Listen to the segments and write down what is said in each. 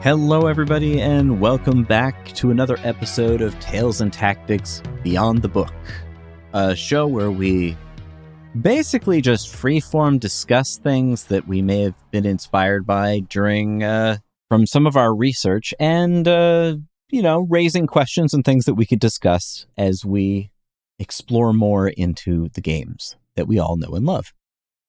Hello, everybody, and welcome back to another episode of Tales and Tactics Beyond the Book, a show where we basically just freeform discuss things that we may have been inspired by during from some of our research and, raising questions and things that we could discuss as we explore more into the games that we all know and love.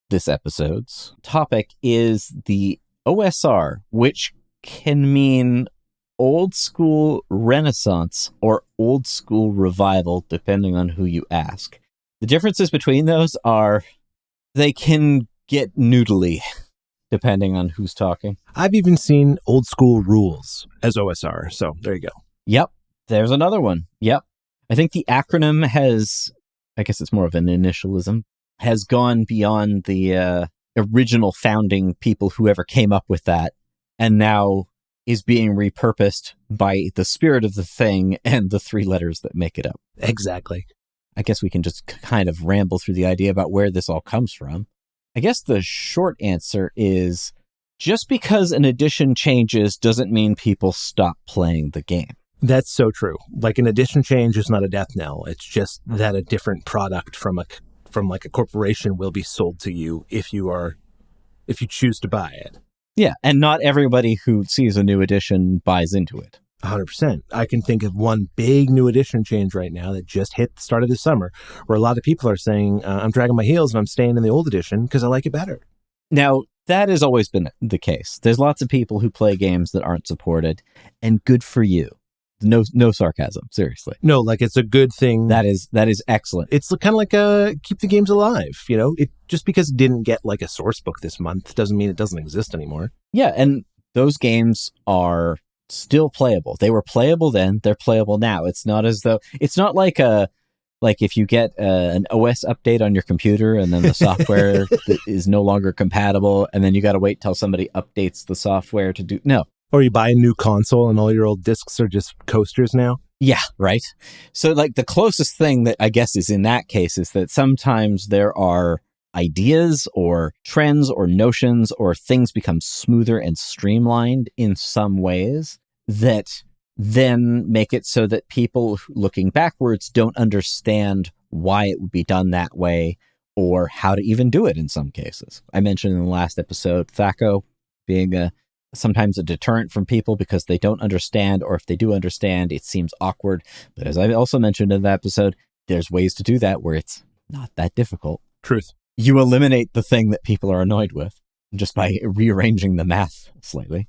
This episode's topic is the OSR, which can mean old school Renaissance or old school revival, depending on who you ask. The differences between those are they can get noodly, depending on who's talking. I've even seen old school rules as OSR, so there you go. Yep, there's another one. Yep. I think the acronym has, I guess it's more of an initialism, has gone beyond the original founding people who ever came up with that, and now is being repurposed by the spirit of the thing and the three letters that make it up. Exactly. I guess we can just kind of ramble through the idea about where this all comes from. I guess the short answer is just because an edition changes doesn't mean people stop playing the game. That's so true. Like an edition change is not a death knell. It's just that a different product from a corporation will be sold to you if you choose to buy it. Yeah, and not everybody who sees a new edition buys into it. 100%. I can think of one big new edition change right now that just hit the start of this summer, where a lot of people are saying, I'm dragging my heels and I'm staying in the old edition because I like it better. Now, that has always been the case. There's lots of people who play games that aren't supported, and good for you. No sarcasm, seriously. No, like it's a good thing. That is excellent. It's kind of like keep the games alive, It just because it didn't get like a source book this month doesn't mean it doesn't exist anymore. Yeah, and those games are still playable. They were playable then, they're playable now. It's not like if you get an OS update on your computer and then the software is no longer compatible and then you got to wait till somebody updates the software to do. No. Or you buy a new console and all your old discs are just coasters now. Yeah, right. So like the closest thing that I guess is in that case is that sometimes there are ideas or trends or notions or things become smoother and streamlined in some ways that then make it so that people looking backwards don't understand why it would be done that way or how to even do it in some cases. I mentioned in the last episode, THACO being sometimes a deterrent from people because they don't understand, or if they do understand, it seems awkward. But as I also mentioned in that episode, there's ways to do that where it's not that difficult. Truth. You eliminate the thing that people are annoyed with just by rearranging the math slightly.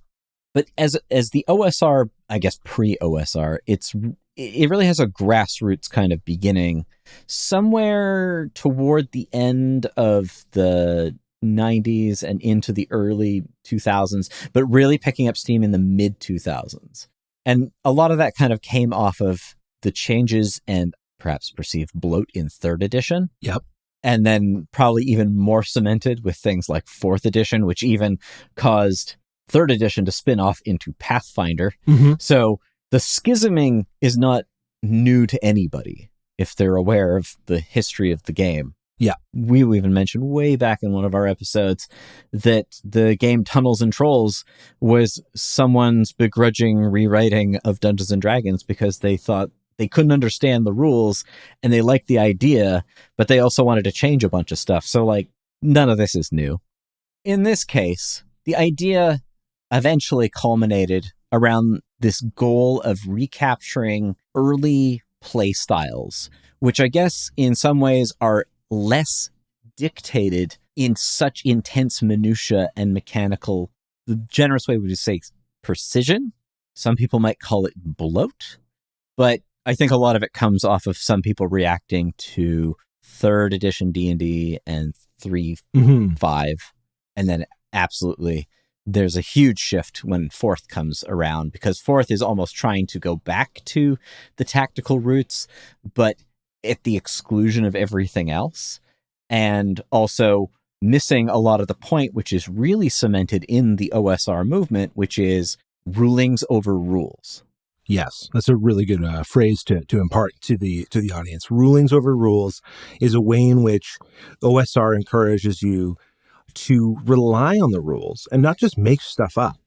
But as the OSR, I guess pre-OSR, it really has a grassroots kind of beginning somewhere toward the end of the 90s and into the early 2000s, but really picking up steam in the mid 2000s. And a lot of that kind of came off of the changes and perhaps perceived bloat in 3rd edition. Yep. And then probably even more cemented with things like 4th edition, which even caused 3rd edition to spin off into Pathfinder. Mm-hmm. So the schisming is not new to anybody if they're aware of the history of the game. Yeah. We even mentioned way back in one of our episodes that the game Tunnels and Trolls was someone's begrudging rewriting of Dungeons and Dragons because they thought they couldn't understand the rules and they liked the idea, but they also wanted to change a bunch of stuff. So like none of this is new. In this case, the idea eventually culminated around this goal of recapturing early play styles, which I guess in some ways are less dictated in such intense minutia and mechanical, the generous way would you say precision. Some people might call it bloat, but I think a lot of it comes off of some people reacting to 3rd edition D&D and 3.5. And then absolutely there's a huge shift when 4th comes around, because 4th is almost trying to go back to the tactical roots, but at the exclusion of everything else, and also missing a lot of the point, which is really cemented in the OSR movement, which is rulings over rules. Yes, that's a really good phrase to impart to the audience. Rulings over rules is a way in which OSR encourages you to rely on the rules and not just make stuff up.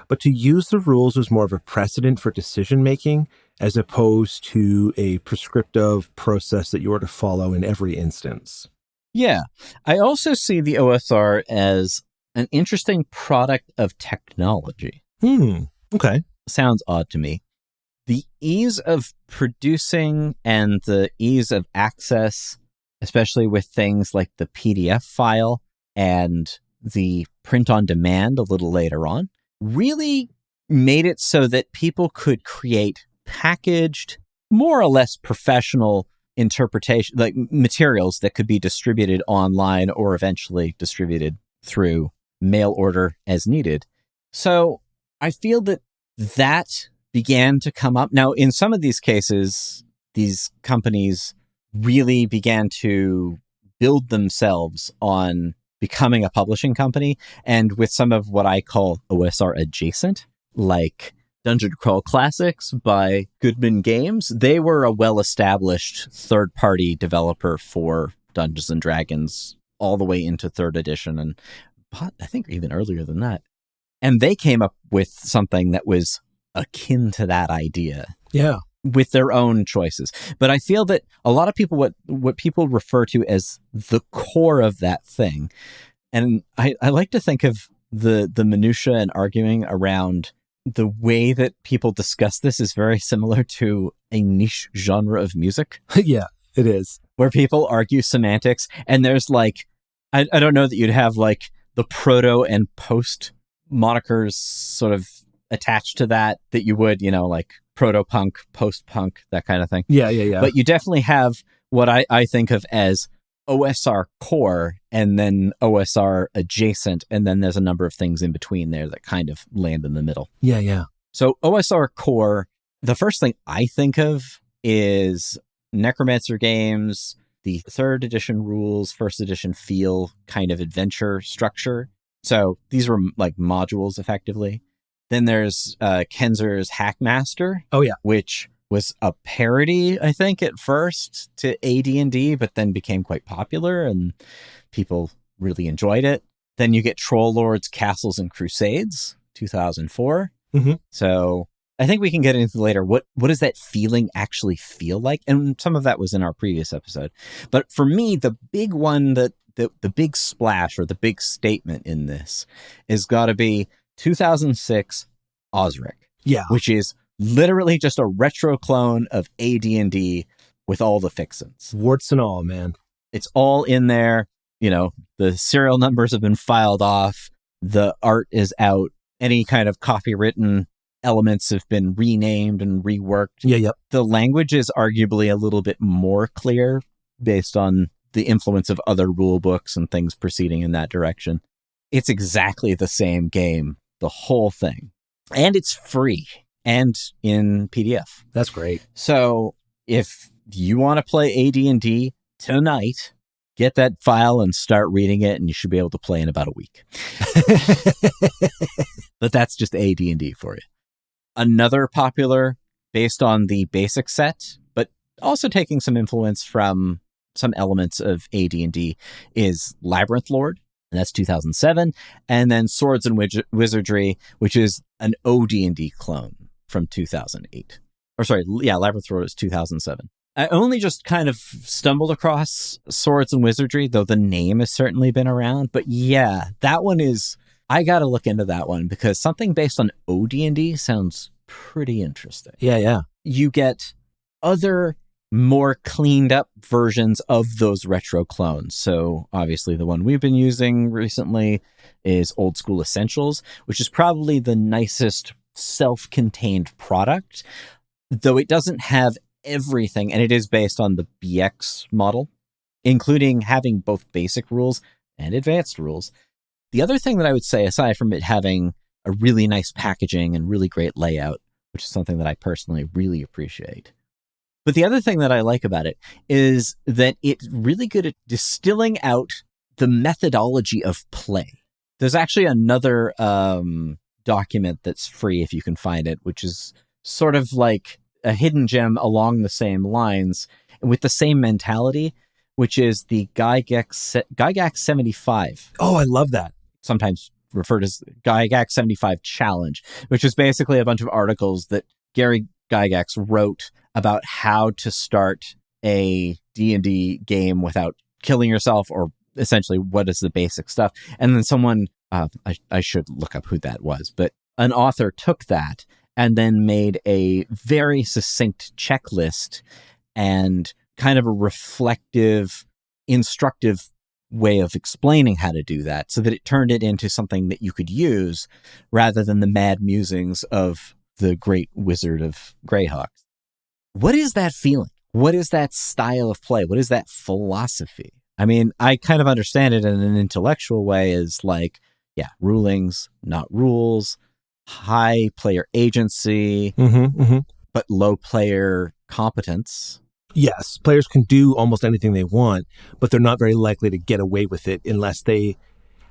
But to use the rules as more of a precedent for decision making as opposed to a prescriptive process that you are to follow in every instance. Yeah. I also see the OSR as an interesting product of technology. Okay. Sounds odd to me. The ease of producing and the ease of access, especially with things like the PDF file and the print on demand a little later on, really made it so that people could create packaged, more or less professional interpretation, like materials that could be distributed online or eventually distributed through mail order as needed. So I feel that began to come up. Now, in some of these cases, these companies really began to build themselves on becoming a publishing company. And with some of what I call OSR-adjacent, like Dungeon Crawl Classics by Goodman Games, they were a well-established third-party developer for Dungeons & Dragons all the way into 3rd edition, and I think even earlier than that. And they came up with something that was akin to that idea. Yeah. With their own choices. But I feel that a lot of people, what people refer to as the core of that thing, and I like to think of the minutia and arguing around the way that people discuss this is very similar to a niche genre of music. Yeah, it is. Where people argue semantics, and there's like, I don't know that you'd have like the proto and post monikers sort of attached to that you would, like proto-punk, post-punk, that kind of thing. Yeah. But you definitely have what I think of as OSR core and then OSR adjacent, and then there's a number of things in between there that kind of land in the middle. Yeah. So OSR core, the first thing I think of is Necromancer games, the 3rd edition rules, 1st edition feel kind of adventure structure. So these were like modules effectively. Then there's Kenzer's Hackmaster. Oh, yeah. Which was a parody, I think, at first to AD&D, but then became quite popular and people really enjoyed it. Then you get Troll Lords, Castles, and Crusades, 2004. Mm-hmm. So I think we can get into later. What does that feeling actually feel like? And some of that was in our previous episode. But for me, the big one, the big splash or the big statement in this has got to be 2006 OSRIC. Yeah. Which is literally just a retro clone of AD&D with all the fixins. Warts and all, man. It's all in there. The serial numbers have been filed off. The art is out. Any kind of copywritten elements have been renamed and reworked. Yeah, yep. The language is arguably a little bit more clear based on the influence of other rule books and things proceeding in that direction. It's exactly the same game, the whole thing. And it's free and in PDF. That's great. So if you want to play AD&D tonight, get that file and start reading it, and you should be able to play in about a week. But that's just AD&D for you. Another popular, based on the basic set, but also taking some influence from some elements of AD&D, is Labyrinth Lord. And that's 2007. And then Swords and Wizardry, which is an OD&D clone from 2008. Or sorry, yeah, Labyrinth Lord is 2007. I only just kind of stumbled across Swords and Wizardry, though the name has certainly been around. But yeah, that one is, I got to look into that one because something based on OD&D sounds pretty interesting. Yeah. You get other more cleaned up versions of those retro clones. So obviously the one we've been using recently is Old School Essentials, which is probably the nicest self-contained product, though it doesn't have everything, and it is based on the BX model, including having both basic rules and advanced rules. The other thing that I would say, aside from it having a really nice packaging and really great layout, which is something that I personally really appreciate, but the other thing that I like about it is that it's really good at distilling out the methodology of play. There's actually another document that's free if you can find it, which is sort of like a hidden gem along the same lines and with the same mentality, which is the Gygax 75. Oh, I love that. Sometimes referred as Gygax 75 Challenge, which is basically a bunch of articles that Gary Gygax wrote about how to start a D&D game without killing yourself, or essentially what is the basic stuff. And then someone, I should look up who that was, but an author took that and then made a very succinct checklist and kind of a reflective, instructive way of explaining how to do that, so that it turned it into something that you could use rather than the mad musings of the great wizard of Greyhawk. What is that feeling? What is that style of play? What is that philosophy? I mean, I kind of understand it in an intellectual way as like, yeah, rulings, not rules, high player agency, but low player competence. Yes, players can do almost anything they want, but they're not very likely to get away with it unless they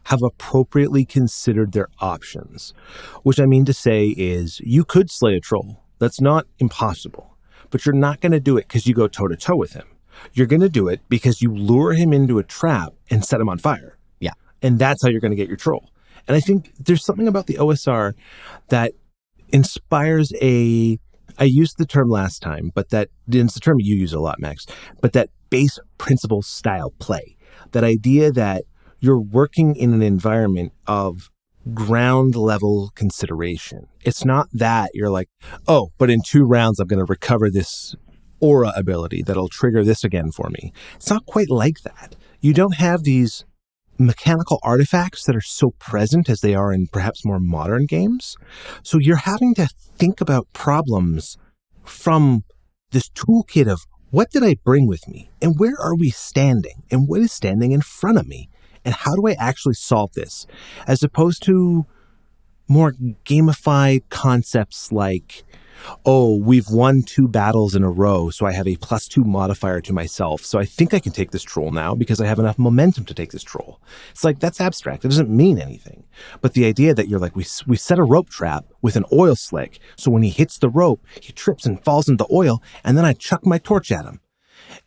have appropriately considered their options. Which I mean to say is, you could slay a troll. That's not impossible. But you're not going to do it because you go toe-to-toe with him. You're going to do it because you lure him into a trap and set him on fire. Yeah. And that's how you're going to get your troll. And I think there's something about the OSR that inspires I used the term last time, but it's the term you use a lot, Max, but that base principle style play, that idea that you're working in an environment of ground level consideration. It's not that you're like, oh, but in 2 rounds, I'm going to recover this aura ability that'll trigger this again for me. It's not quite like that. You don't have these mechanical artifacts that are so present as they are in perhaps more modern games. So you're having to think about problems from this toolkit of, what did I bring with me? And where are we standing? And what is standing in front of me? And how do I actually solve this? As opposed to more gamified concepts like, oh, we've won 2 battles in a row, so I have a +2 modifier to myself. So I think I can take this troll now because I have enough momentum to take this troll. It's like, that's abstract. It doesn't mean anything. But the idea that you're like, we set a rope trap with an oil slick, so when he hits the rope, he trips and falls into oil, and then I chuck my torch at him.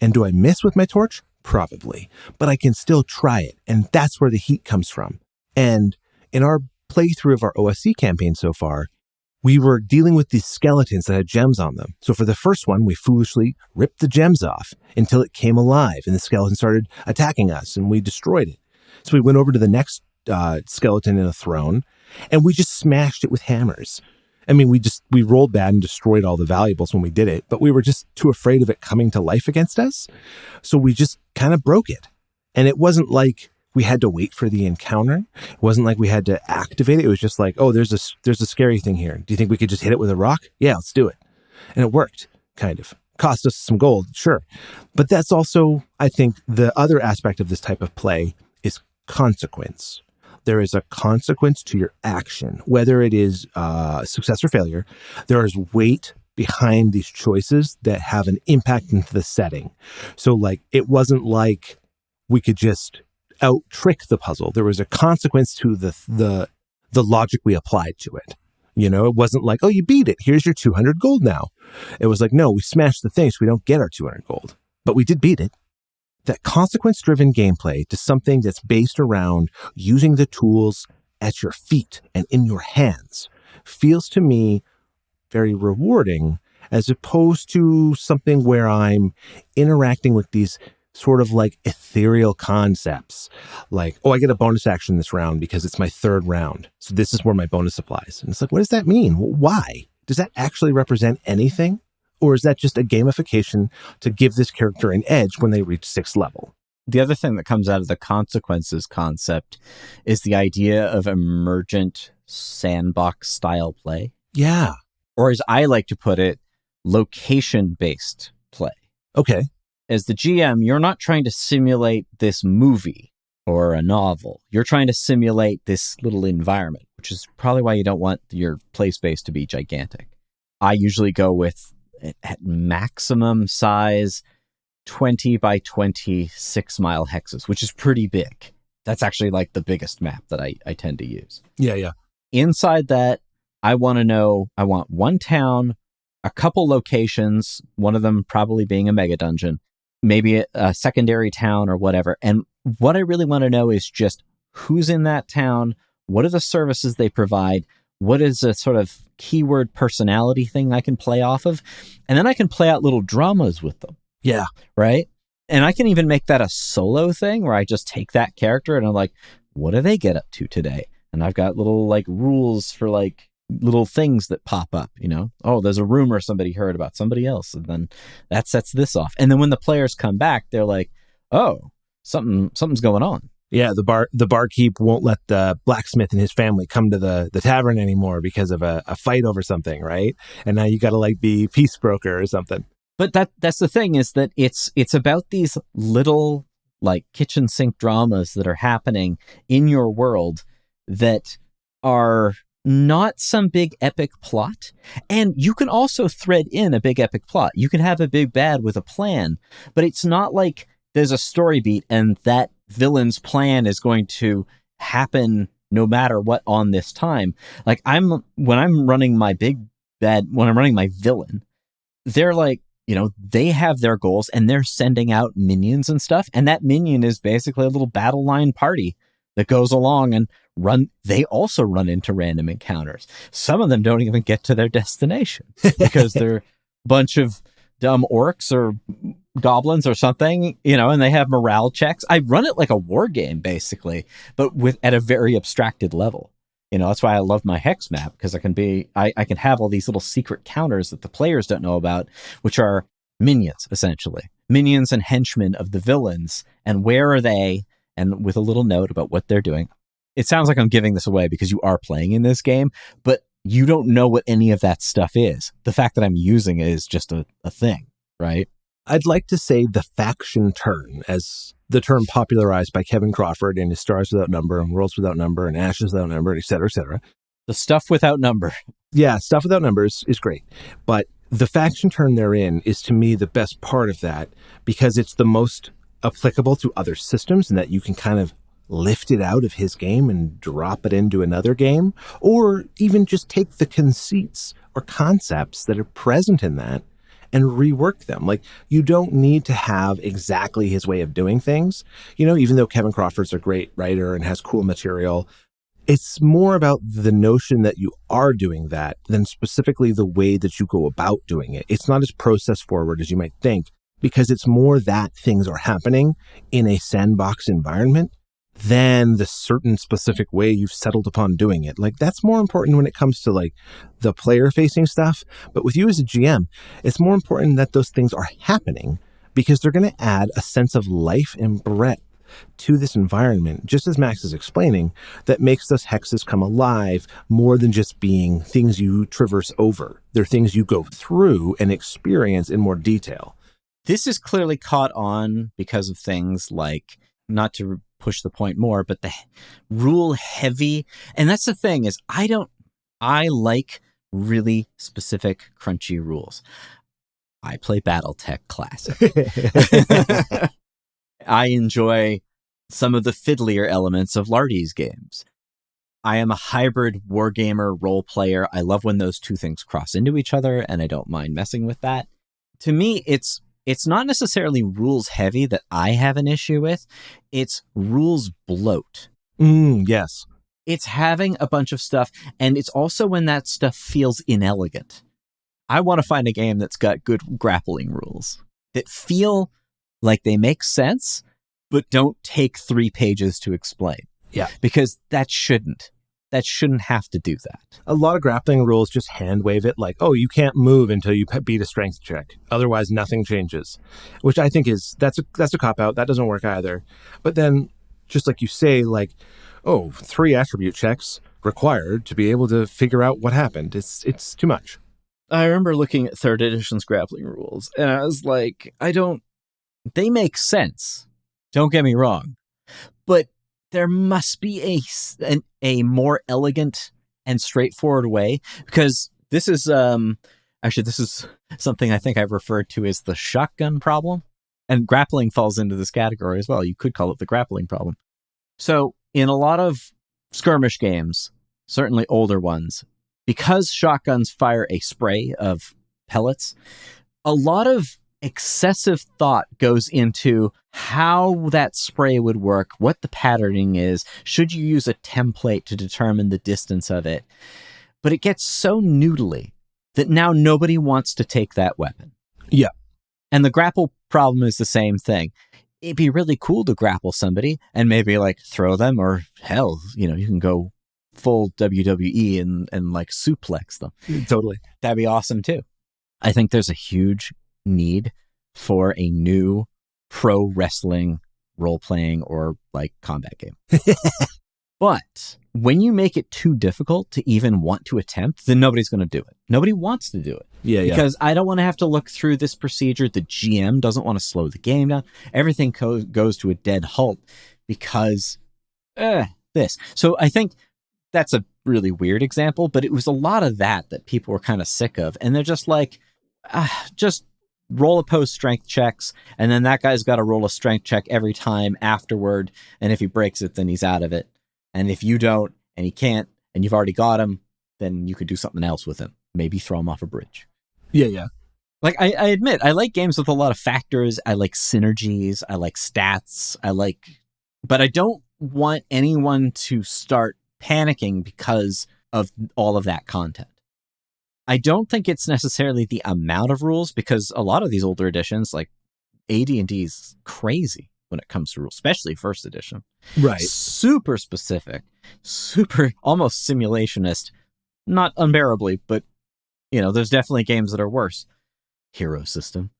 And do I miss with my torch? Probably. But I can still try it. And that's where the heat comes from. And in our playthrough of our OSC campaign so far, we were dealing with these skeletons that had gems on them. So for the first one, we foolishly ripped the gems off until it came alive and the skeleton started attacking us and we destroyed it. So we went over to the next skeleton in a throne and we just smashed it with hammers. I mean, we rolled bad and destroyed all the valuables when we did it, but we were just too afraid of it coming to life against us. So we just kind of broke it. And it wasn't like we had to wait for the encounter. It wasn't like we had to activate it. It was just like, oh, there's a scary thing here. Do you think we could just hit it with a rock? Yeah, let's do it. And it worked, kind of. Cost us some gold, sure. But that's also, I think, the other aspect of this type of play is consequence. There is a consequence to your action, whether it is success or failure. There is weight behind these choices that have an impact into the setting. So, like, it wasn't like we could just out-trick the puzzle. There was a consequence to the logic we applied to it. You know, it wasn't like, oh, you beat it. Here's your 200 gold now. It was like, no, we smashed the thing so we don't get our 200 gold. But we did beat it. That consequence-driven gameplay to something that's based around using the tools at your feet and in your hands feels to me very rewarding, as opposed to something where I'm interacting with these sort of like ethereal concepts. Like, oh, I get a bonus action this round because it's my 3rd round. So this is where my bonus applies. And it's like, what does that mean? Why? Does that actually represent anything? Or is that just a gamification to give this character an edge when they reach 6th level? The other thing that comes out of the consequences concept is the idea of emergent sandbox-style play. Yeah. Or as I like to put it, location-based play. Okay. As the GM, you're not trying to simulate this movie or a novel. You're trying to simulate this little environment, which is probably why you don't want your play space to be gigantic. I usually go with, at maximum size, 20 by 20 6-mile hexes, which is pretty big. That's actually like the biggest map that I tend to use. Yeah. Inside that, I want one town, a couple locations, one of them probably being a mega dungeon, maybe a secondary town or whatever. And what I really want to know is just who's in that town, What are the services they provide? What is a sort of keyword personality thing I can play off of? And then I can play out little dramas with them. Yeah. Right? And I can even make that a solo thing where I just take that character and I'm like, what do they get up to today? And I've got little like rules for like little things that pop up, you know? Oh, there's a rumor somebody heard about somebody else. And then that sets this off. And then when the players come back, they're like, oh, something's going on. Yeah, the barkeep won't let the blacksmith and his family come to the tavern anymore because of a fight over something, right? And now you got to like be peace broker or something. But that's the thing, is that it's about these little like kitchen sink dramas that are happening in your world that are not some big epic plot. And you can also thread in a big epic plot. You can have a big bad with a plan, but it's not like there's a story beat and that villain's plan is going to happen no matter what on this time. Like when I'm running my villain, they're like, you know, they have their goals and they're sending out minions and stuff. And that minion is basically a little battle line party that goes along and they also run into random encounters. Some of them don't even get to their destination because they're a bunch of dumb orcs or goblins or something, you know, and they have morale checks. I run it like a war game basically, but at a very abstracted level. You know, that's why I love my hex map, because I can have all these little secret counters that the players don't know about, which are minions, essentially. Minions and henchmen of the villains. And where are they? And with a little note about what they're doing. It sounds like I'm giving this away because you are playing in this game, but you don't know what any of that stuff is. The fact that I'm using it is just a thing, right? I'd like to say the faction turn, as the term popularized by Kevin Crawford in his Stars Without Number and Worlds Without Number and Ashes Without Number, et cetera, et cetera. The stuff without number. Yeah, stuff without numbers is great. But the faction turn therein is, to me, the best part of that, because it's the most applicable to other systems, and that you can kind of lift it out of his game and drop it into another game, or even just take the conceits or concepts that are present in that and rework them. Like, you don't need to have exactly his way of doing things. You know, even though Kevin Crawford's a great writer and has cool material, it's more about the notion that you are doing that than specifically the way that you go about doing it. It's not as process forward as you might think, because it's more that things are happening in a sandbox environment than the certain specific way you've settled upon doing it. Like, that's more important when it comes to like the player facing stuff. But with you as a GM, it's more important that those things are happening, because they're going to add a sense of life and breadth to this environment, just as Max is explaining, that makes those hexes come alive more than just being things you traverse over. They're things you go through and experience in more detail. This is clearly caught on because of things like, not to push the point more, but the rule heavy. And that's the thing, is I like really specific crunchy rules. I play Battletech Classic. I enjoy some of the fiddlier elements of Lardy's games. I am a hybrid wargamer role player. I love when those two things cross into each other, and I don't mind messing with that. To me, it's not necessarily rules heavy that I have an issue with. It's rules bloat. Yes. It's having a bunch of stuff, and it's also when that stuff feels inelegant. I want to find a game that's got good grappling rules that feel like they make sense, but don't take 3 pages to explain. Yeah. Because that shouldn't have to do that. A lot of grappling rules just hand wave it like, oh, you can't move until you beat a strength check. Otherwise, nothing changes, which I think that's a cop-out. That doesn't work either. But then, just like you say, like, oh, 3 attribute checks required to be able to figure out what happened. It's too much. I remember looking at 3rd edition's grappling rules, and I was like, they make sense. Don't get me wrong. But there must be a more elegant and straightforward way, because this is something I think I've referred to as the shotgun problem, and grappling falls into this category as well. You could call it the grappling problem. So in a lot of skirmish games, certainly older ones, because shotguns fire a spray of pellets, a lot of excessive thought goes into how that spray would work, what the patterning is, should you use a template to determine the distance of it. But it gets so noodly that now nobody wants to take that weapon. Yeah. And the grapple problem is the same thing. It'd be really cool to grapple somebody and maybe like throw them, or hell, you can go full WWE and like suplex them. Totally. That'd be awesome too. I think there's a huge need for a new pro wrestling role-playing or like combat game. But when you make it too difficult to even want to attempt, then nobody's going to do it. Nobody wants to do it. Because I don't want to have to look through this procedure. The GM doesn't want to slow the game down. Everything goes to a dead halt because this. So I think that's a really weird example, but it was a lot of that people were kind of sick of. And they're just like, just roll opposed strength checks, and then that guy's got to roll a strength check every time afterward. And if he breaks it, then he's out of it. And if you don't, and he can't, and you've already got him, then you could do something else with him. Maybe throw him off a bridge. Yeah. Like, I admit, I like games with a lot of factors. I like synergies. I like stats. But I don't want anyone to start panicking because of all of that content. I don't think it's necessarily the amount of rules, because a lot of these older editions, like AD&D, is crazy when it comes to rules, especially first edition. Right. Super specific, super almost simulationist, not unbearably, but there's definitely games that are worse. Hero system.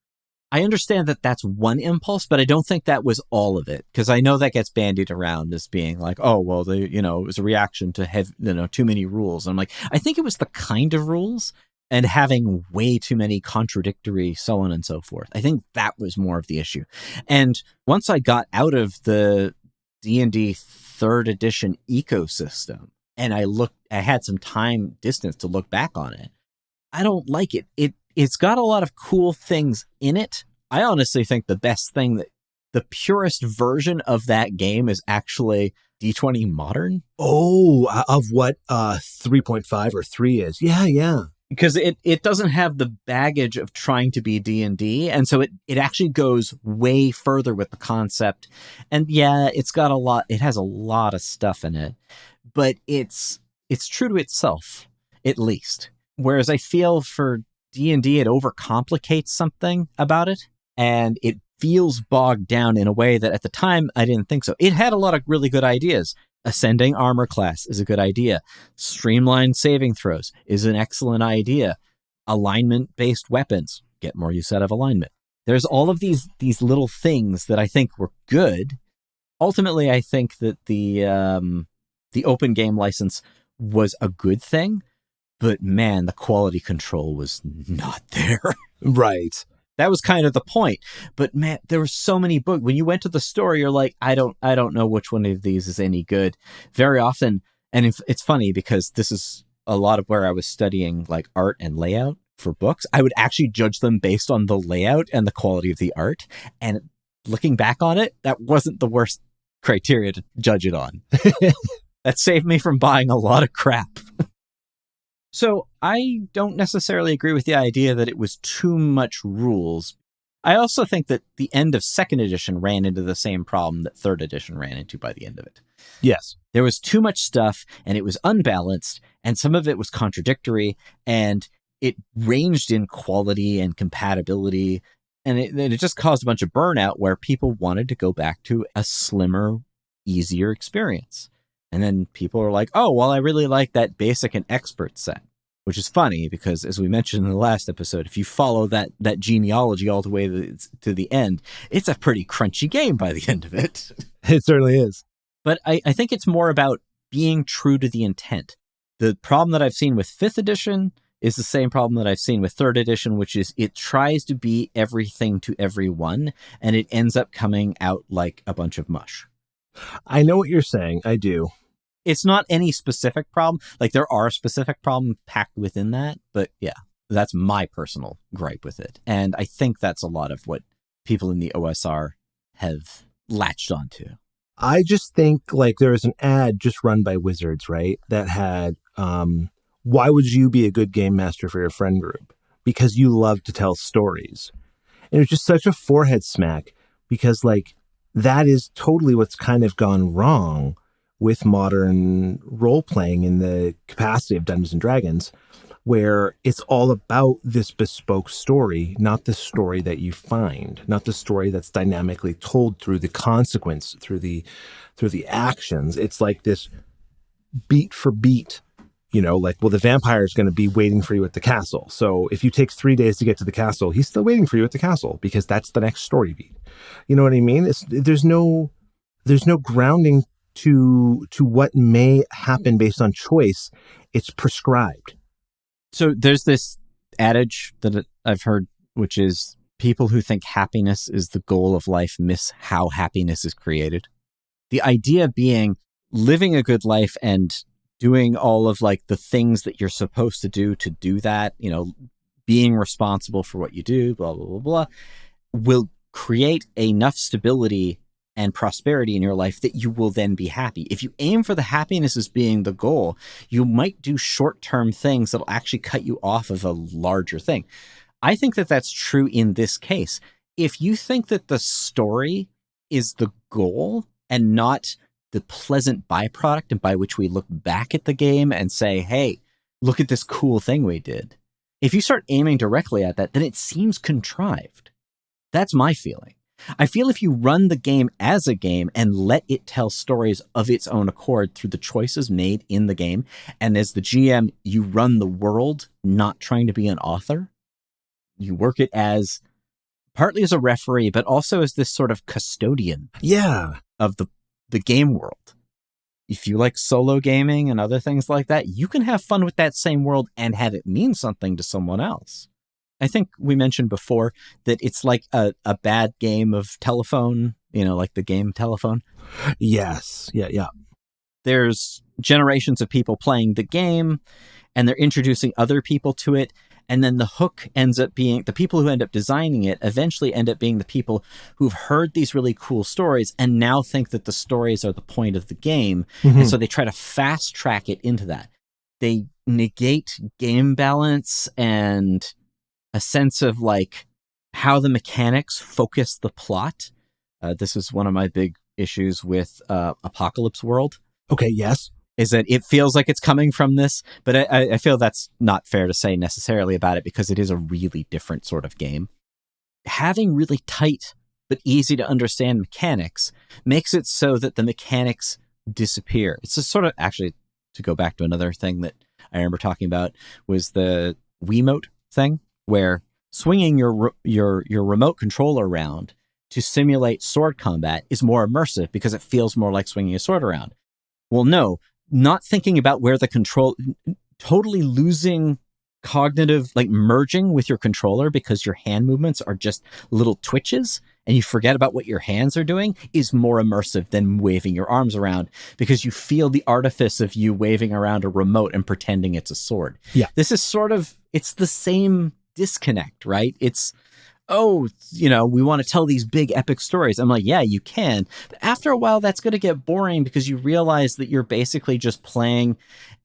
I understand that that's one impulse, but I don't think that was all of it, because I know that gets bandied around as being like, oh, well, it was a reaction to too many rules. And I'm like, I think it was the kind of rules and having way too many contradictory so on and so forth. I think that was more of the issue. And once I got out of the D&D 3rd edition ecosystem and I had some time distance to look back on it, I don't like it. It's got a lot of cool things in it. I honestly think the best thing, the purest version of that game is actually D20 Modern. Oh, of what 3.5 or 3 is. Yeah. Because it doesn't have the baggage of trying to be D&D, and so it actually goes way further with the concept. And yeah, it has a lot of stuff in it, but it's true to itself, at least. Whereas I feel for D&D, it overcomplicates something about it, and it feels bogged down in a way that at the time I didn't think so. It had a lot of really good ideas. Ascending armor class is a good idea. Streamlined saving throws is an excellent idea. Alignment-based weapons, get more use out of alignment. There's all of these little things that I think were good. Ultimately, I think that the open game license was a good thing, but man, the quality control was not there. Right. That was kind of the point. But man, there were so many books. When you went to the store, you're like, I don't know which one of these is any good. Very often, and it's funny because this is a lot of where I was studying like art and layout for books. I would actually judge them based on the layout and the quality of the art. And looking back on it, that wasn't the worst criteria to judge it on. That saved me from buying a lot of crap. So I don't necessarily agree with the idea that it was too much rules. I also think that the end of 2nd edition ran into the same problem that 3rd edition ran into by the end of it. Yes. There was too much stuff, and it was unbalanced, and some of it was contradictory, and it ranged in quality and compatibility, and it just caused a bunch of burnout where people wanted to go back to a slimmer, easier experience. And then people are like, oh, well, I really like that basic and expert set, which is funny because, as we mentioned in the last episode, if you follow that genealogy all the way to the end, it's a pretty crunchy game by the end of it. It certainly is. But I think it's more about being true to the intent. The problem that I've seen with 5th edition is the same problem that I've seen with 3rd edition, which is it tries to be everything to everyone, and it ends up coming out like a bunch of mush. I know what you're saying. I do. It's not any specific problem. Like, there are specific problems packed within that, but yeah, that's my personal gripe with it. And I think that's a lot of what people in the OSR have latched onto. I just think like there was an ad just run by Wizards, right? That had, why would you be a good game master for your friend group? Because you love to tell stories. And it was just such a forehead smack because like that is totally what's kind of gone wrong with modern role-playing in the capacity of Dungeons & Dragons, where it's all about this bespoke story, not the story that you find, not the story that's dynamically told through the consequence, through the actions. It's like this beat for beat, like, well, the vampire is going to be waiting for you at the castle. So if you take 3 days to get to the castle, he's still waiting for you at the castle because that's the next story beat. You know what I mean? There's no grounding to what may happen based on choice. It's prescribed. So there's this adage that I've heard, which is people who think happiness is the goal of life miss how happiness is created. The idea being living a good life and doing all of like the things that you're supposed to do that, being responsible for what you do, blah, blah, blah, blah, will create enough stability and prosperity in your life that you will then be happy. If you aim for the happiness as being the goal, you might do short-term things that'll actually cut you off of a larger thing. I think that that's true in this case. If you think that the story is the goal and not the pleasant byproduct, and by which we look back at the game and say, hey, look at this cool thing we did. If you start aiming directly at that, then it seems contrived. That's my feeling. I feel if you run the game as a game and let it tell stories of its own accord through the choices made in the game, and as the GM, you run the world, not trying to be an author, you work it as partly as a referee, but also as this sort of custodian of the game world. If you like solo gaming and other things like that, you can have fun with that same world and have it mean something to someone else. I think we mentioned before that it's like a bad game of telephone, like the game Telephone. Yes. Yeah. There's generations of people playing the game and they're introducing other people to it. And then the hook ends up being the people who end up designing it eventually end up being the people who've heard these really cool stories and now think that the stories are the point of the game. Mm-hmm. And so they try to fast track it into that. They negate game balance and a sense of like how the mechanics focus the plot. This is one of my big issues with Apocalypse World. Okay, yes. Is that it feels like it's coming from this, but I feel that's not fair to say necessarily about it because it is a really different sort of game. Having really tight but easy to understand mechanics makes it so that the mechanics disappear. It's a sort of, actually, to go back to another thing that I remember talking about was the Wiimote thing, where swinging your remote controller around to simulate sword combat is more immersive because it feels more like swinging a sword around. Well, no, not thinking about where the control, totally losing cognitive, like merging with your controller because your hand movements are just little twitches and you forget about what your hands are doing is more immersive than waving your arms around because you feel the artifice of you waving around a remote and pretending it's a sword. Yeah. This is sort of, it's the same disconnect, right? It's, we want to tell these big epic stories. I'm like, yeah, you can. But after a while, that's going to get boring because you realize that you're basically just playing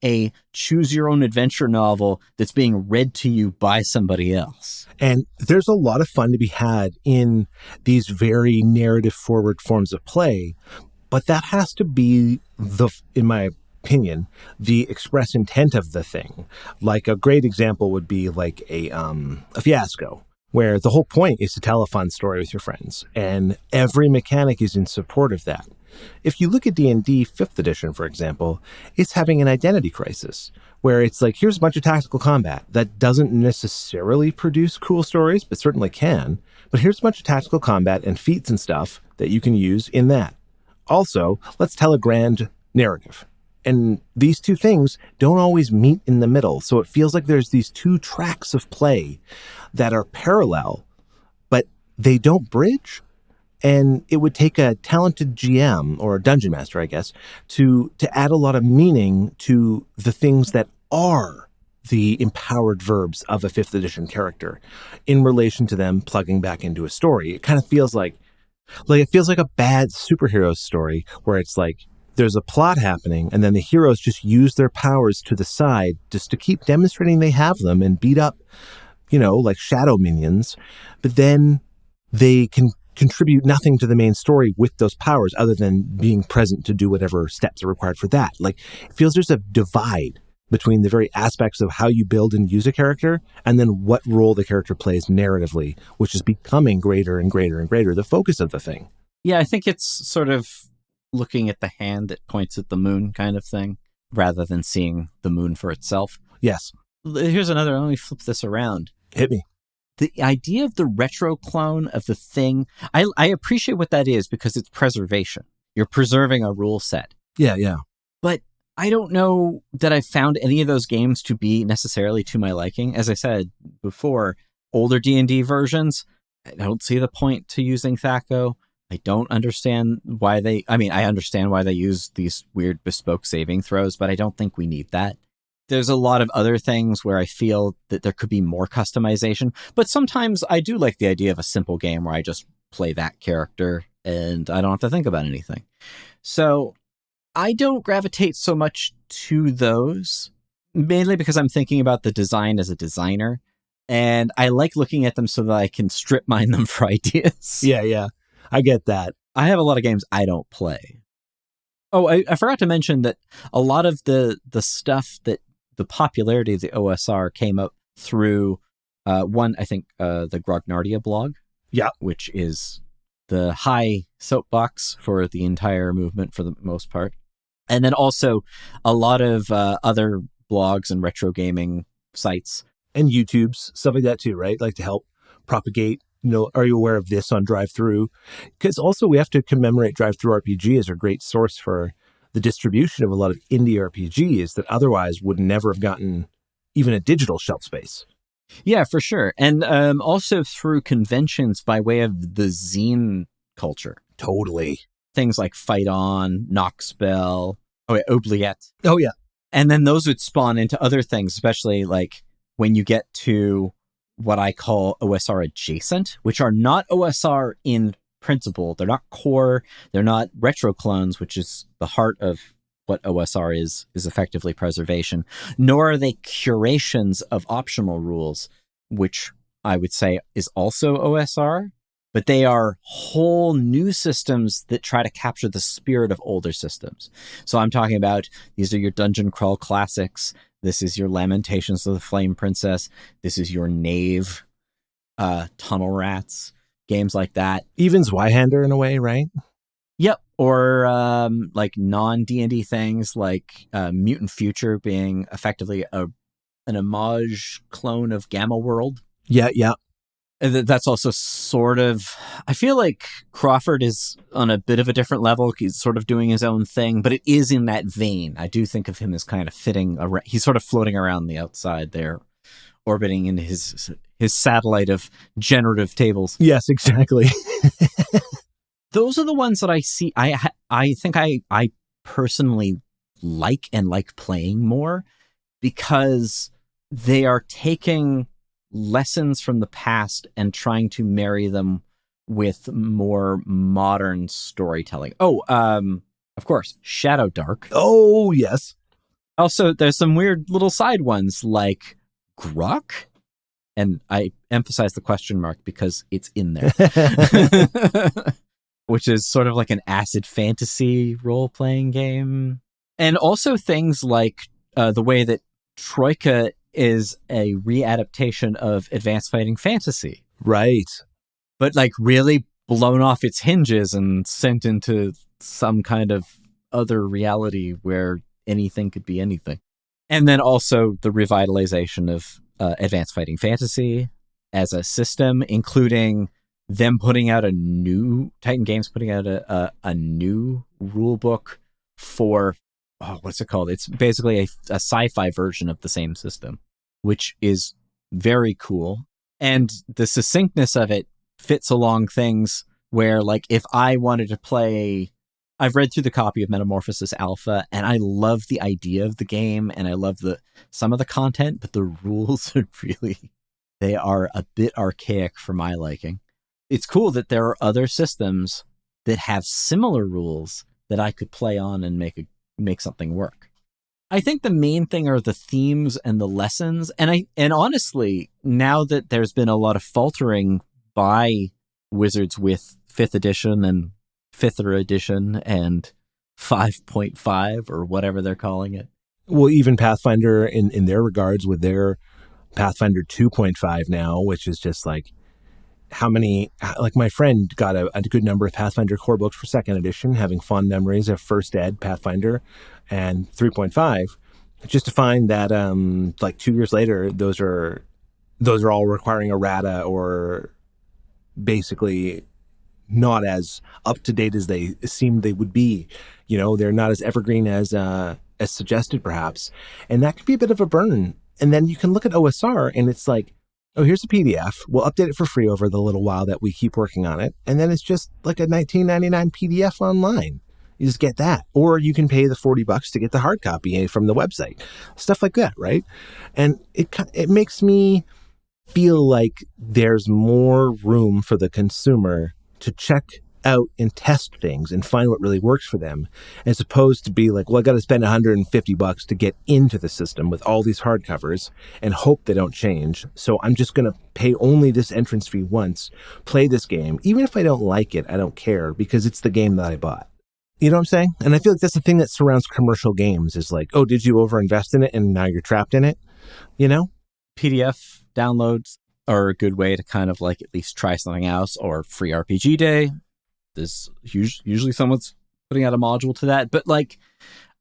a choose your own adventure novel that's being read to you by somebody else. And there's a lot of fun to be had in these very narrative forward forms of play, but that has to be in my opinion, the express intent of the thing. Like a great example would be like a fiasco, where the whole point is to tell a fun story with your friends, and every mechanic is in support of that. If you look at D&D 5th edition, for example, it's having an identity crisis, where it's like, here's a bunch of tactical combat that doesn't necessarily produce cool stories, but certainly can. But here's a bunch of tactical combat and feats and stuff that you can use in that. Also, let's tell a grand narrative. And these two things don't always meet in the middle. So it feels like there's these two tracks of play that are parallel, but they don't bridge. And it would take a talented GM or a dungeon master, I guess, to add a lot of meaning to the things that are the empowered verbs of a 5th edition character in relation to them plugging back into a story. It kind of feels like it feels like a bad superhero story where it's like, there's a plot happening, and then the heroes just use their powers to the side just to keep demonstrating they have them and beat up, like shadow minions. But then they can contribute nothing to the main story with those powers other than being present to do whatever steps are required for that. Like, it feels there's a divide between the very aspects of how you build and use a character and then what role the character plays narratively, which is becoming greater and greater and greater, the focus of the thing. Yeah, I think it's sort of looking at the hand that points at the moon kind of thing, rather than seeing the moon for itself. Yes. Here's another, let me flip this around. Hit me. The idea of the retroclone of the thing, I appreciate what that is because it's preservation. You're preserving a rule set. Yeah, yeah. But I don't know that I've found any of those games to be necessarily to my liking. As I said before, older D&D versions, I don't see the point to using THAC0. I don't understand why I understand why they use these weird bespoke saving throws, but I don't think we need that. There's a lot of other things where I feel that there could be more customization, but sometimes I do like the idea of a simple game where I just play that character and I don't have to think about anything. So I don't gravitate so much to those, mainly because I'm thinking about the design as a designer, and I like looking at them so that I can strip mine them for ideas. Yeah, yeah. I get that. I have a lot of games I don't play. Oh, I forgot to mention that a lot of the stuff that the popularity of the OSR came up through one, I think, the Grognardia blog. Yeah. Which is the high soapbox for the entire movement for the most part. And then also a lot of other blogs and retro gaming sites. And YouTube's, stuff like that too, right? Like to help propagate, are you aware of this on drive-thru? Because also we have to commemorate drive-thru RPG as a great source for the distribution of a lot of indie RPGs that otherwise would never have gotten even a digital shelf space. Yeah, for sure. And also through conventions by way of the zine culture. Totally. Things like Fight On, Knockspell, Oubliette. Oh, yeah. And then those would spawn into other things, especially like when you get to what I call OSR-adjacent, which are not OSR in principle. They're not core. They're not retroclones, which is the heart of what OSR is effectively preservation, nor are they curations of optional rules, which I would say is also OSR, but they are whole new systems that try to capture the spirit of older systems. So I'm talking about, these are your dungeon crawl classics. This is your Lamentations of the Flame Princess. This is your Knave, Tunnel Rats, games like that. Even Zweihander in a way, right? Yep. Or like non-D&D things like Mutant Future being effectively an homage clone of Gamma World. Yeah, yeah. That's also sort of, I feel like Crawford is on a bit of a different level. He's sort of doing his own thing, but it is in that vein. I do think of him as kind of fitting around. He's sort of floating around the outside there, orbiting in his satellite of generative tables. Yes, exactly. Those are the ones that I see. I think I personally like playing more because they are taking lessons from the past and trying to marry them with more modern storytelling. Oh, of course, Shadow Dark. Oh, yes. Also, there's some weird little side ones like Grok. And I emphasize the question mark because it's in there. Which is sort of like an acid fantasy role-playing game. And also things like the way that Troika is a readaptation of Advanced Fighting Fantasy. Right. But like really blown off its hinges and sent into some kind of other reality where anything could be anything. And then also the revitalization of Advanced Fighting Fantasy as a system, including them putting out Titan Games putting out a new rule book for, what's it called? It's basically a sci-fi version of the same system, which is very cool. And the succinctness of it fits along things where, like, if I wanted to play, I've read through the copy of Metamorphosis Alpha, and I love the idea of the game, and I love some of the content, but the rules are they are a bit archaic for my liking. It's cool that there are other systems that have similar rules that I could play on and make something work. I think the main thing are the themes and the lessons. And honestly, now that there's been a lot of faltering by Wizards with 5th edition and 5th edition and 5.5 or whatever they're calling it. Well, even Pathfinder in their regards with their Pathfinder 2.5 now, which is just like how many, like my friend got a good number of Pathfinder core books for 2nd edition, having fond memories of 1st ed Pathfinder and 3.5, just to find that like 2 years later, those are all requiring errata or basically not as up to date as they seemed they would be. You know, they're not as evergreen as suggested, perhaps, and that could be a bit of a burn. And then you can look at OSR, and it's like, oh, here's a PDF. We'll update it for free over the little while that we keep working on it, and then it's just like a $19.99 PDF online. You just get that, or you can pay the $40 to get the hard copy from the website, stuff like that, right? And it makes me feel like there's more room for the consumer to check out and test things and find what really works for them, as opposed to be like, well, I got to spend $150 to get into the system with all these hardcovers and hope they don't change. So I'm just going to pay only this entrance fee once, play this game. Even if I don't like it, I don't care because it's the game that I bought. You know what I'm saying? And I feel like that's the thing that surrounds commercial games is like, oh, did you overinvest in it and now you're trapped in it? You know? PDF downloads are a good way to kind of like at least try something else, or free RPG day. There's usually someone's putting out a module to that. But like,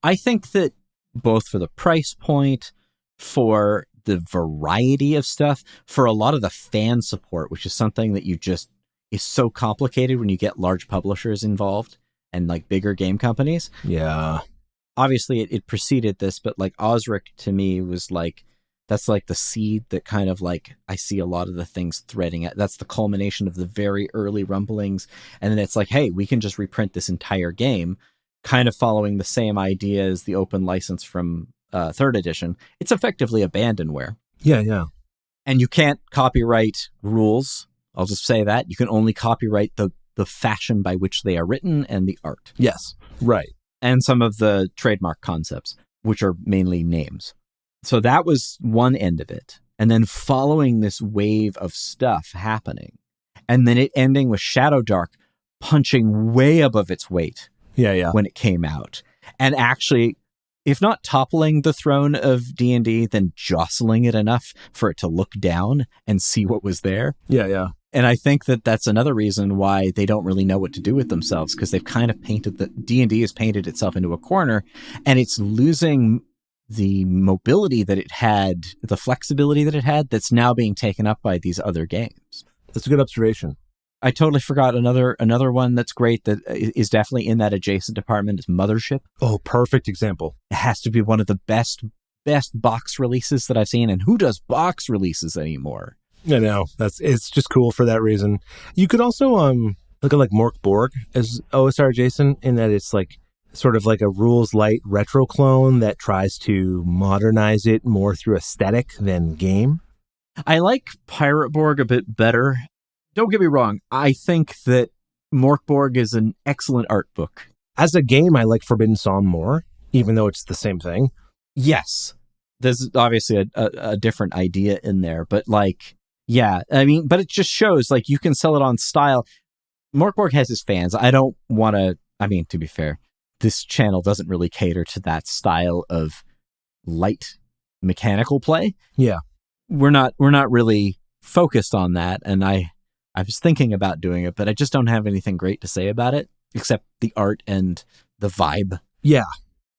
I think that both for the price point, for the variety of stuff, for a lot of the fan support, which is something that is so complicated when you get large publishers involved and like bigger game companies. Yeah. Obviously it preceded this, but like OSRIC to me was like, that's like the seed that kind of like, I see a lot of the things threading at. That's the culmination of the very early rumblings. And then it's like, hey, we can just reprint this entire game, kind of following the same idea as the open license from 3rd edition. It's effectively abandonware. Yeah, yeah. And you can't copyright rules. I'll just say that. You can only copyright the fashion by which they are written and the art. Yes, right. And some of the trademark concepts, which are mainly names. So that was one end of it. And then following this wave of stuff happening, and then it ending with Shadow Dark punching way above its weight. Yeah. When it came out. And actually, if not toppling the throne of D&D, then jostling it enough for it to look down and see what was there. Yeah. And I think that that's another reason why they don't really know what to do with themselves, because they've kind of D&D has painted itself into a corner, and it's losing the mobility that it had, the flexibility that it had, that's now being taken up by these other games. That's a good observation. I totally forgot another one that's great that is definitely in that adjacent department is Mothership. Oh, perfect example. It has to be one of the best box releases that I've seen. And who does box releases anymore? I know. It's just cool for that reason. You could also look at like Mork Borg as OSR-adjacent in that it's like sort of like a rules light retro clone that tries to modernize it more through aesthetic than game. I like Pirate Borg a bit better. Don't get me wrong. I think that Mork Borg is an excellent art book. As a game, I like Forbidden Psalm more, even though it's the same thing. Yes. There's obviously a different idea in there, but like, yeah, I mean, but it just shows like you can sell it on style. Mork Borg has his fans. I don't want to, I mean, to be fair, this channel doesn't really cater to that style of light mechanical play. Yeah. We're not really focused on that. And I was thinking about doing it, but I just don't have anything great to say about it, except the art and the vibe. Yeah.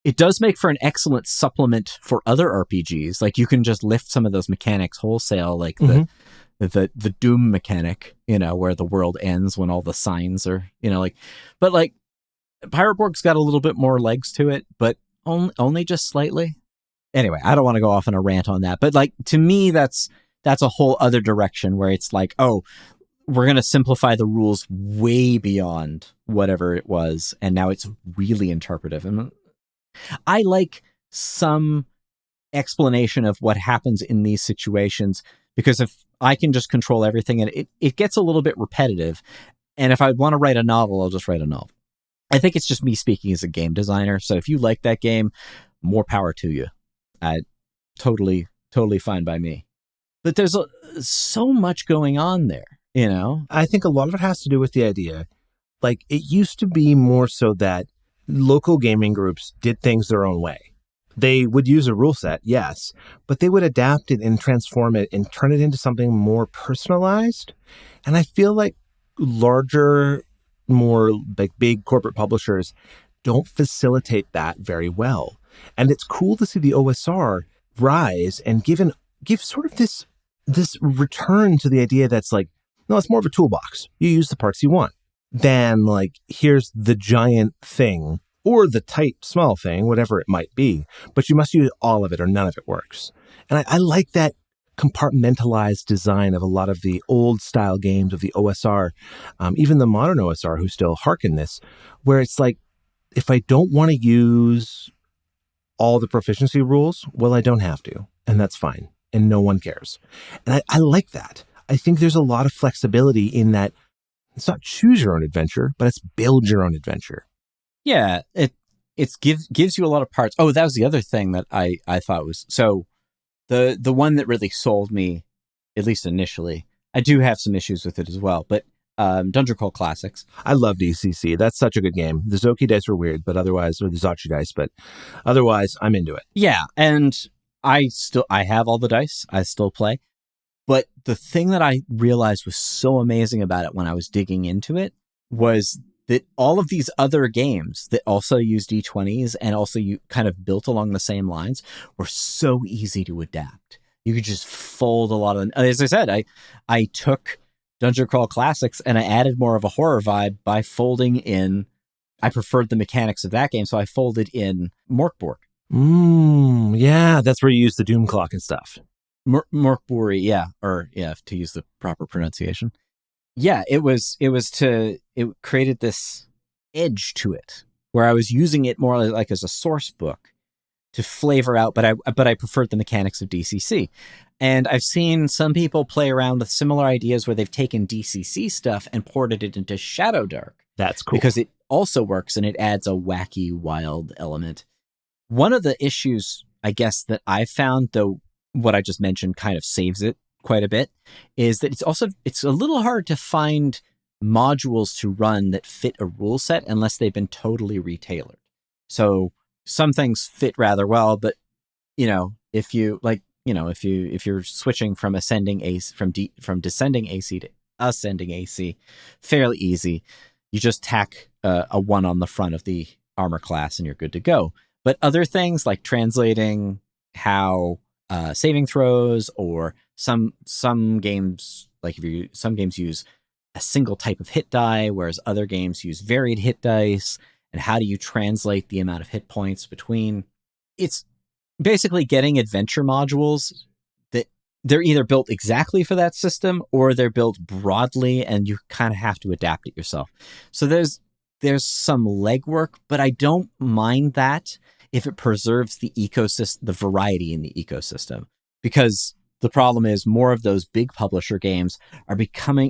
It does make for an excellent supplement for other RPGs. Like you can just lift some of those mechanics wholesale, like the Doom mechanic, where the world ends when all the signs are, but like Pirate Borg's got a little bit more legs to it, but only just slightly. Anyway, I don't want to go off on a rant on that, but like to me, that's a whole other direction where it's like, oh, we're going to simplify the rules way beyond whatever it was. And now it's really interpretive. And I like some explanation of what happens in these situations, because if I can just control everything and it gets a little bit repetitive. And if I want to write a novel, I'll just write a novel. I think it's just me speaking as a game designer. So if you like that game, more power to you. Totally fine by me. But there's so much going on there. you know? I think a lot of it has to do with the idea, like it used to be more so that local gaming groups did things their own way. They would use a rule set, yes, but they would adapt it and transform it and turn it into something more personalized. And I feel like larger, more like big corporate publishers don't facilitate that very well. And it's cool to see the OSR rise and give sort of this return to the idea that's like, no, it's more of a toolbox. You use the parts you want. Than like, here's the giant thing or the tight, small thing, whatever it might be, but you must use all of it or none of it works. And I like that compartmentalized design of a lot of the old style games of the OSR, even the modern OSR who still harken this, where it's like, if I don't want to use all the proficiency rules, well, I don't have to, and that's fine, and no one cares. And I like that. I think there's a lot of flexibility in that. It's not choose your own adventure, but it's build your own adventure. Yeah, it gives you a lot of parts. Oh, that was the other thing that I thought was, so the one that really sold me, at least initially. I do have some issues with it as well, but Dungeon Crawl Classics. I loved ECC. That's such a good game. The Zoki dice were weird, but otherwise, or the Zachi dice, but otherwise, I'm into it. Yeah, and I have all the dice. I still play. But the thing that I realized was so amazing about it when I was digging into it was that all of these other games that also used D20s and also you kind of built along the same lines were so easy to adapt. You could just fold a lot of them. As I said, I took Dungeon Crawl Classics and I added more of a horror vibe by folding in. I preferred the mechanics of that game, so I folded in Morkborg. Yeah, that's where you use the Doom Clock and stuff. Morkborg, to use the proper pronunciation. Yeah, it created this edge to it where I was using it more like as a source book to flavor out, but I preferred the mechanics of DCC. And I've seen some people play around with similar ideas where they've taken DCC stuff and ported it into Shadow Dark. That's cool. Because it also works and it adds a wacky, wild element. One of the issues, I guess, that I found, though, what I just mentioned kind of saves it quite a bit, is that it's a little hard to find modules to run that fit a rule set unless they've been totally retailored. So some things fit rather well, but if you're switching from descending AC to ascending AC, fairly easy. You just tack a 1 on the front of the armor class and you're good to go. But other things like translating how saving throws, or some games use a single type of hit die, whereas other games use varied hit dice. And how do you translate the amount of hit points between? It's basically getting adventure modules that they're either built exactly for that system or they're built broadly and you kind of have to adapt it yourself. So there's some legwork, but I don't mind that if it preserves the ecosystem, the variety in the ecosystem, because the problem is more of those big publisher games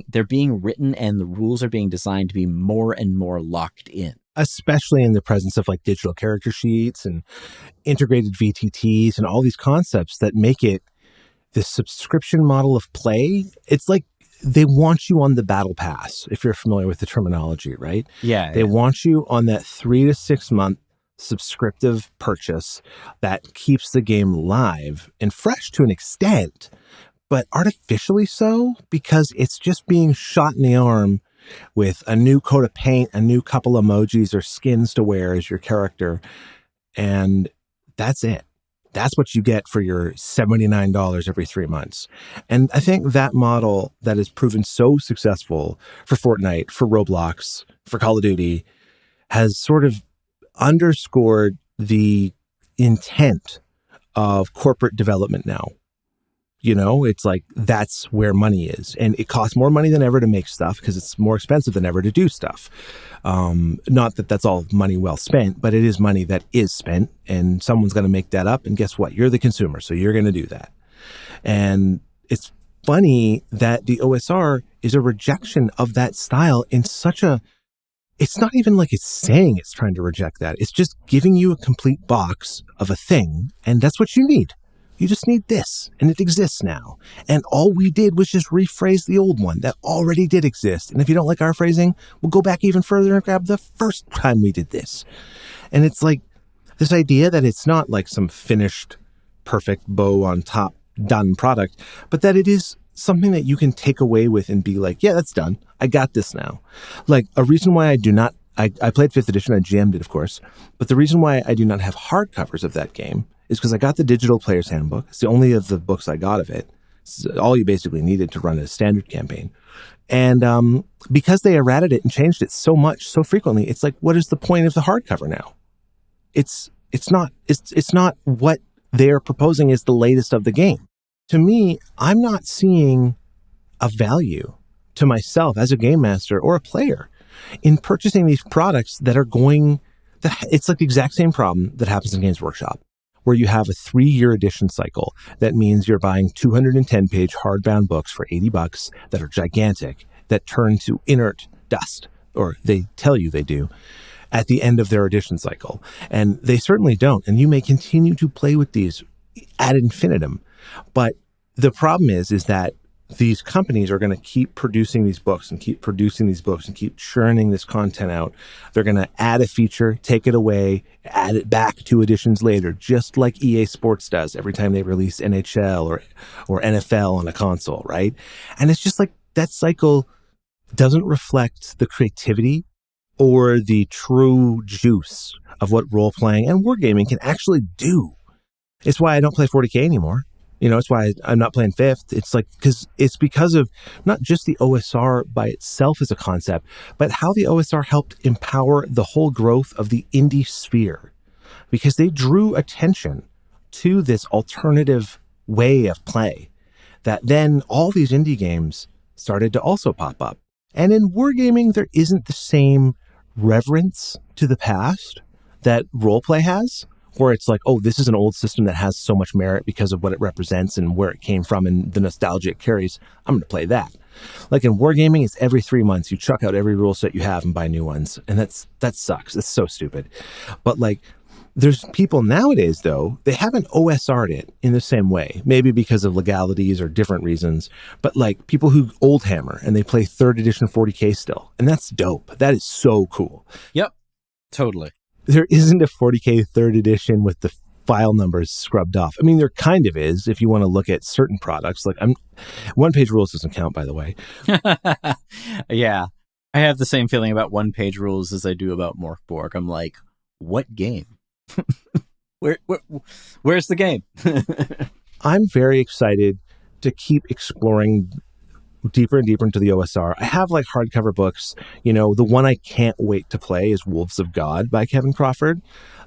they're being written and the rules are being designed to be more and more locked in. Especially in the presence of like digital character sheets and integrated VTTs and all these concepts that make it this subscription model of play. It's like they want you on the battle pass, if you're familiar with the terminology, right? Yeah. They want you on that 3 to 6 month subscriptive purchase that keeps the game live and fresh to an extent, but artificially so, because it's just being shot in the arm with a new coat of paint, a new couple emojis or skins to wear as your character. And that's it. That's what you get for your $79 every 3 months. And I think that model that has proven so successful for Fortnite, for Roblox, for Call of Duty, has sort of underscored the intent of corporate development now. It's like that's where money is. And it costs more money than ever to make stuff because it's more expensive than ever to do stuff. Not that that's all money well spent, but it is money that is spent and someone's going to make that up. And guess what? You're the consumer, so you're going to do that. And it's funny that the OSR is a rejection of that style in such a... It's not even like it's saying it's trying to reject that. It's just giving you a complete box of a thing, and that's what you need. You just need this, and it exists now. And all we did was just rephrase the old one that already did exist. And if you don't like our phrasing, we'll go back even further and grab the first time we did this. And it's like this idea that it's not like some finished, perfect bow on top, done product, but that it is something that you can take away with and be like, yeah, that's done. I got this now. Like a reason why I do not, I played 5th edition, I GM'd it, of course, but the reason why I do not have hardcovers of that game is because I got the digital player's handbook. It's the only of the books I got of it. It's all you basically needed to run a standard campaign. And because they errated it and changed it so much, so frequently, it's like, what is the point of the hardcover now? It's not what they're proposing is the latest of the game. To me, I'm not seeing a value to myself as a game master or a player in purchasing these products that are it's like the exact same problem that happens in Games Workshop, where you have a 3-year edition cycle. That means you're buying 210-page hardbound books for $80 that are gigantic, that turn to inert dust, or they tell you they do, at the end of their edition cycle. And they certainly don't. And you may continue to play with these ad infinitum. But the problem is that these companies are going to keep producing these books and keep producing these books and keep churning this content out. They're going to add a feature, take it away, add it back 2 editions later, just like EA Sports does every time they release NHL or NFL on a console, right? And it's just like that cycle doesn't reflect the creativity or the true juice of what role-playing and wargaming can actually do. It's why I don't play 40K anymore. It's why I'm not playing 5th. It's like, because of not just the OSR by itself as a concept, but how the OSR helped empower the whole growth of the indie sphere, because they drew attention to this alternative way of play that then all these indie games started to also pop up. And in wargaming, there isn't the same reverence to the past that roleplay has, where it's like, oh, this is an old system that has so much merit because of what it represents and where it came from and the nostalgia it carries. I'm going to play that. Like in wargaming, it's every 3 months you chuck out every rule set you have and buy new ones. And that sucks. It's so stupid. But like, there's people nowadays, though, they haven't OSR'd it in the same way, maybe because of legalities or different reasons. But like people who old hammer and they play 3rd edition 40K still. And that's dope. That is so cool. Yep, totally. There isn't a 40K 3rd edition with the file numbers scrubbed off. I mean, there kind of is if you want to look at certain products. Like one-page rules doesn't count, by the way. Yeah. I have the same feeling about one-page rules as I do about Morkborg. I'm like, what game? Where's the game? I'm very excited to keep exploring deeper and deeper into the OSR. I have like hardcover books. The one I can't wait to play is Wolves of God by Kevin Crawford.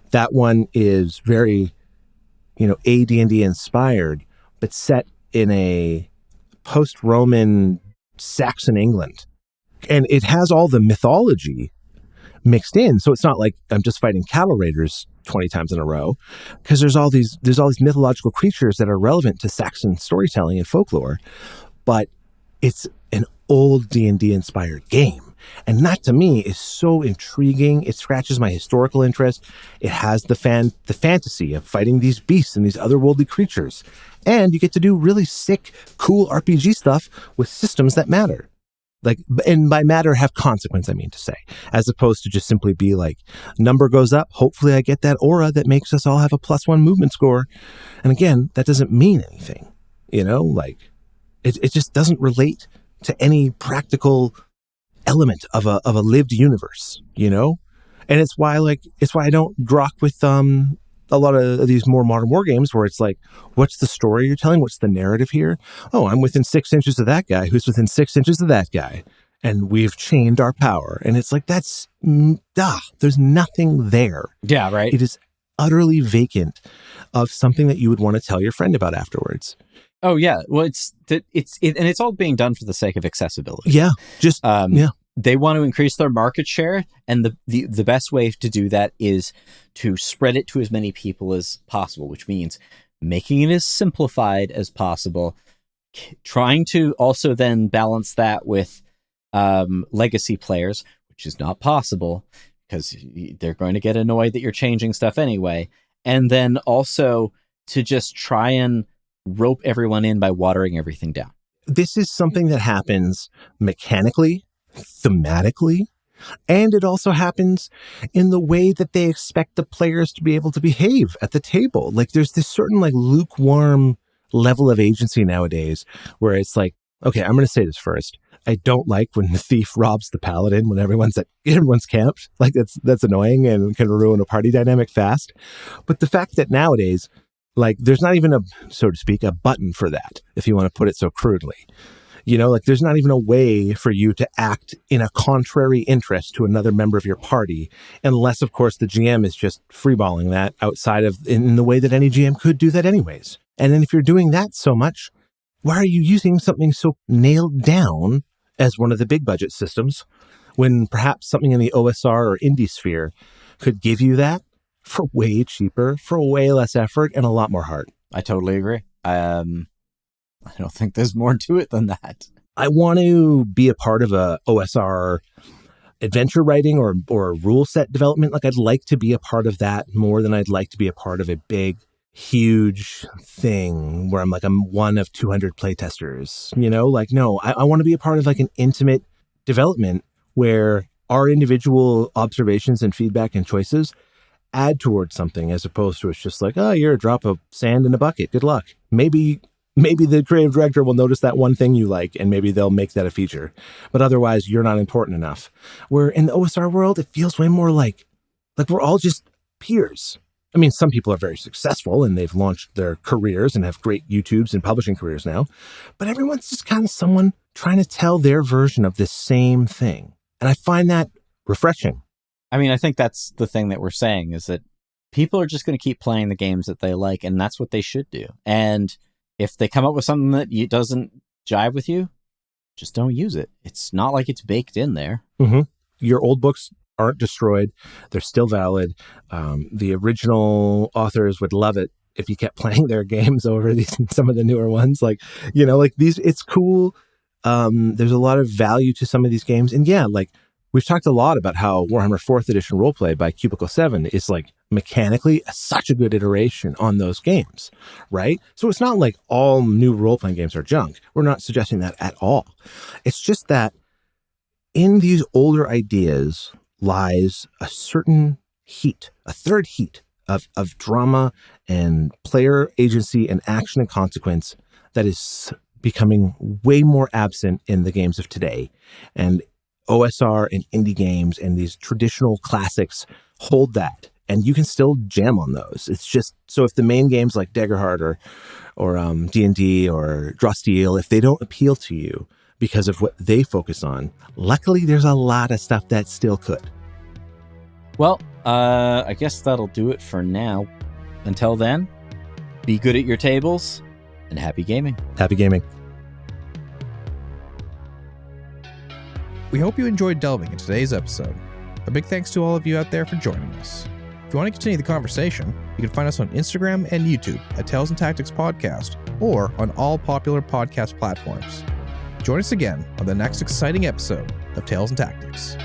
That one is very, AD&D inspired, but set in a post-Roman Saxon England. And it has all the mythology mixed in. So it's not like I'm just fighting cattle raiders 20 times in a row, because there's all these mythological creatures that are relevant to Saxon storytelling and folklore. But it's an old D&D inspired game. And that to me is so intriguing. It scratches my historical interest. It has the fantasy of fighting these beasts and these otherworldly creatures. And you get to do really sick, cool RPG stuff with systems that matter. Like, and by matter have consequence, I mean to say, as opposed to just simply be like, number goes up. Hopefully I get that aura that makes us all have a +1 movement score. And again, that doesn't mean anything, like, It just doesn't relate to any practical element of a lived universe, And it's why I don't grok with a lot of these more modern war games where it's like, what's the story you're telling? What's the narrative here? Oh, I'm within 6 inches of that guy who's within 6 inches of that guy. And we've chained our power. And it's like, there's nothing there. Yeah, right. It is utterly vacant of something that you would want to tell your friend about afterwards. Oh yeah, well and it's all being done for the sake of accessibility. Yeah, They want to increase their market share, and the best way to do that is to spread it to as many people as possible, which means making it as simplified as possible, trying to also then balance that with legacy players, which is not possible because they're going to get annoyed that you're changing stuff anyway, and then also to just try and rope everyone in by watering everything down. This is something that happens mechanically, thematically, and it also happens in the way that they expect the players to be able to behave at the table. Like there's this certain like lukewarm level of agency nowadays where it's like, okay, I'm going to say this first. I don't like when the thief robs the paladin when everyone's camped. Like that's annoying and can ruin a party dynamic fast. But the fact that nowadays, like there's not even so to speak, a button for that, if you want to put it so crudely. Like there's not even a way for you to act in a contrary interest to another member of your party, unless, of course, the GM is just freeballing that outside of in the way that any GM could do that anyways. And then if you're doing that so much, why are you using something so nailed down as one of the big budget systems when perhaps something in the OSR or indie sphere could give you that for way cheaper, for way less effort, and a lot more heart? I totally agree. I don't think there's more to it than that. I want to be a part of a OSR adventure writing or rule set development. Like I'd like to be a part of that more than I'd like to be a part of a big, huge thing where I'm one of 200 playtesters, no, I want to be a part of like an intimate development where our individual observations and feedback and choices add towards something, as opposed to it's just like, oh, you're a drop of sand in a bucket. Good luck. Maybe the creative director will notice that one thing you like, and maybe they'll make that a feature. But otherwise, you're not important enough. Where in the OSR world, it feels way more like we're all just peers. I mean, some people are very successful and they've launched their careers and have great YouTubes and publishing careers now. But everyone's just kind of someone trying to tell their version of the same thing. And I find that refreshing. I mean, I think that's the thing that we're saying is that people are just going to keep playing the games that they like, and that's what they should do. And if they come up with something that doesn't jive with you, just don't use it. It's not like it's baked in there. Mm-hmm. Your old books aren't destroyed. They're still valid. The original authors would love it if you kept playing their games over some of the newer ones. These, it's cool. There's a lot of value to some of these games. And yeah, we've talked a lot about how Warhammer 4th Edition Roleplay by Cubicle 7 is mechanically such a good iteration on those games, right? So it's not like all new role-playing games are junk. We're not suggesting that at all. It's just that in these older ideas lies a certain heat, a third heat of drama and player agency and action and consequence that is becoming way more absent in the games of today. And OSR and indie games and these traditional classics hold that, and you can still jam on those. It's just, so if the main games like Daggerheart or D&D or Drosteel, if they don't appeal to you because of what they focus on, luckily there's a lot of stuff that still could. Well, I guess that'll do it for now. Until then, be good at your tables and happy gaming. Happy gaming. We hope you enjoyed delving into today's episode. A big thanks to all of you out there for joining us. If you want to continue the conversation, you can find us on Instagram and YouTube at Tales and Tactics Podcast, or on all popular podcast platforms. Join us again on the next exciting episode of Tales and Tactics.